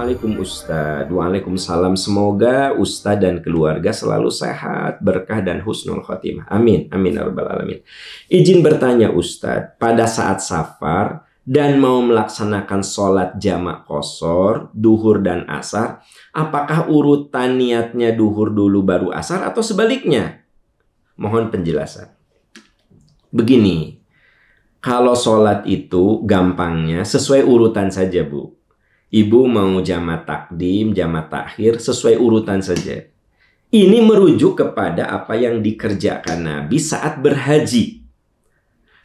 Assalamualaikum Ustadz. Waalaikumsalam. Semoga Ustadz dan keluarga selalu sehat, berkah dan husnul khotimah. Amin. Amin ya rabbal alamin. Izin bertanya Ustadz, pada saat safar dan mau melaksanakan sholat jamak qashar, duhur dan asar, apakah urutan niatnya duhur dulu baru asar atau sebaliknya? Mohon penjelasan. Begini, kalau sholat itu gampangnya sesuai urutan saja Bu. Ibu mau jamak takdim, jamak takhir, sesuai urutan saja. Ini merujuk kepada apa yang dikerjakan Nabi saat berhaji.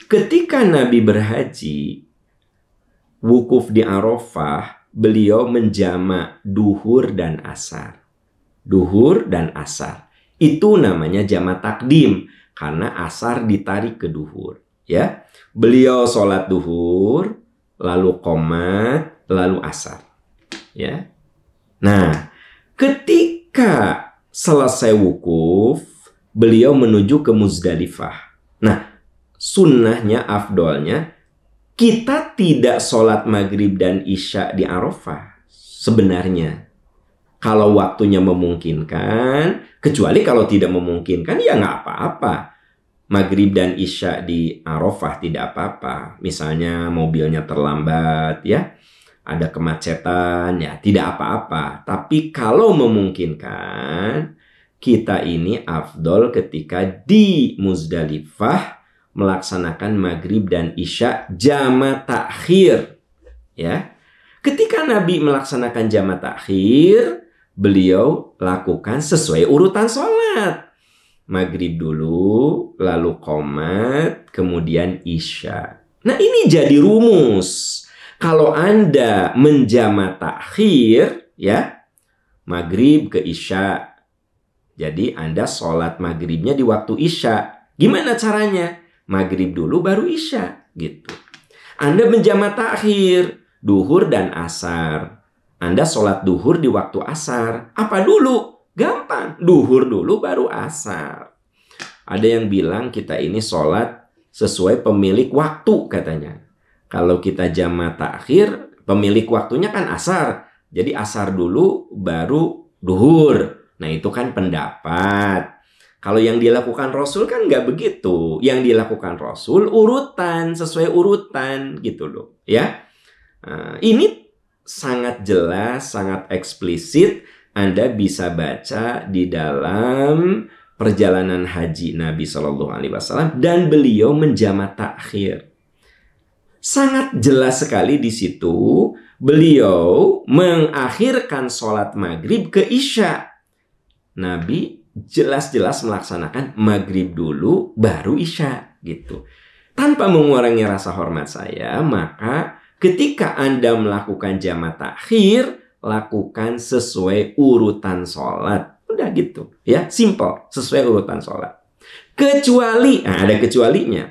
Ketika Nabi berhaji, wukuf di Arafah, beliau menjamak duhur dan asar. Duhur dan asar. Itu namanya jamak takdim, karena asar ditarik ke duhur. Ya, beliau sholat duhur, lalu qomat, lalu asar. Ya. Nah, ketika selesai wukuf, beliau menuju ke Muzdalifah. Nah, sunnahnya, afdolnya, kita tidak sholat maghrib dan isya di Arafah. Sebenarnya, kalau waktunya memungkinkan, kecuali kalau tidak memungkinkan, ya nggak apa-apa. Maghrib dan isya di Arafah tidak apa-apa. Misalnya mobilnya terlambat, ya, ada kemacetan, ya tidak apa-apa. Tapi kalau memungkinkan, kita ini afdol ketika di Muzdalifah melaksanakan maghrib dan isya jamak takhir. Ya, ketika Nabi melaksanakan jamak takhir, beliau lakukan sesuai urutan sholat. Maghrib dulu, lalu qomat, kemudian isya. Nah, ini jadi rumus. Kalau Anda menjamak takhir, ya, maghrib ke isya. Jadi Anda sholat maghribnya di waktu isya. Gimana caranya? Maghrib dulu baru isya, gitu. Anda menjamak takhir, duhur dan asar. Anda sholat duhur di waktu asar. Apa dulu? Gampang, duhur dulu baru asar. Ada yang bilang kita ini sholat sesuai pemilik waktu katanya. Kalau kita jamak takhir, pemilik waktunya kan asar. Jadi asar dulu baru duhur. Nah itu kan pendapat. Kalau yang dilakukan Rasul kan nggak begitu. Yang dilakukan Rasul urutan, sesuai urutan gitu loh. Ya, nah, ini sangat jelas, sangat eksplisit. Anda bisa baca di dalam perjalanan haji Nabi Shallallahu Alaihi Wasallam dan beliau menjamak takhir. Sangat jelas sekali di situ beliau mengakhirkan sholat maghrib ke isya. Nabi jelas-jelas melaksanakan maghrib dulu baru isya gitu. Tanpa mengurangi rasa hormat saya, maka ketika Anda melakukan jamak takhir, lakukan sesuai urutan sholat. Udah gitu. Ya, simple. Sesuai urutan sholat. Kecuali, nah ada kecualinya.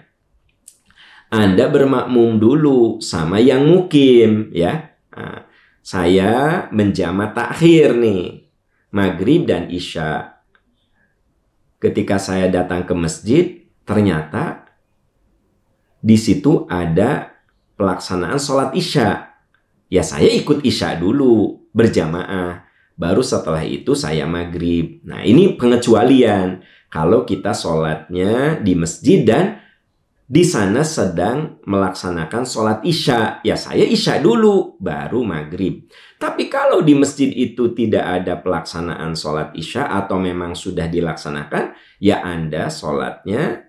Anda bermakmum dulu sama yang mukim. Ya, nah, saya menjamak takhir nih. Maghrib dan isya. Ketika saya datang ke masjid, ternyata di situ ada pelaksanaan sholat isya. Ya saya ikut isya dulu berjamaah. Baru setelah itu saya maghrib. Nah ini pengecualian. Kalau kita sholatnya di masjid dan di sana sedang melaksanakan sholat isya. Ya saya isya dulu baru maghrib. Tapi kalau di masjid itu tidak ada pelaksanaan sholat isya atau memang sudah dilaksanakan, ya Anda sholatnya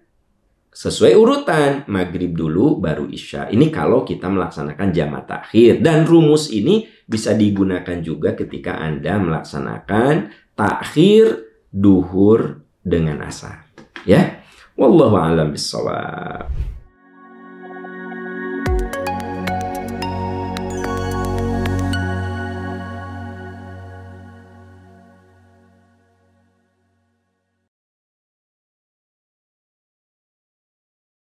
sesuai urutan, maghrib dulu baru isya. Ini kalau kita melaksanakan jamak takhir. Dan rumus ini bisa digunakan juga ketika Anda melaksanakan takhir duhur dengan asar. Ya, wallahu a'lam bishawab.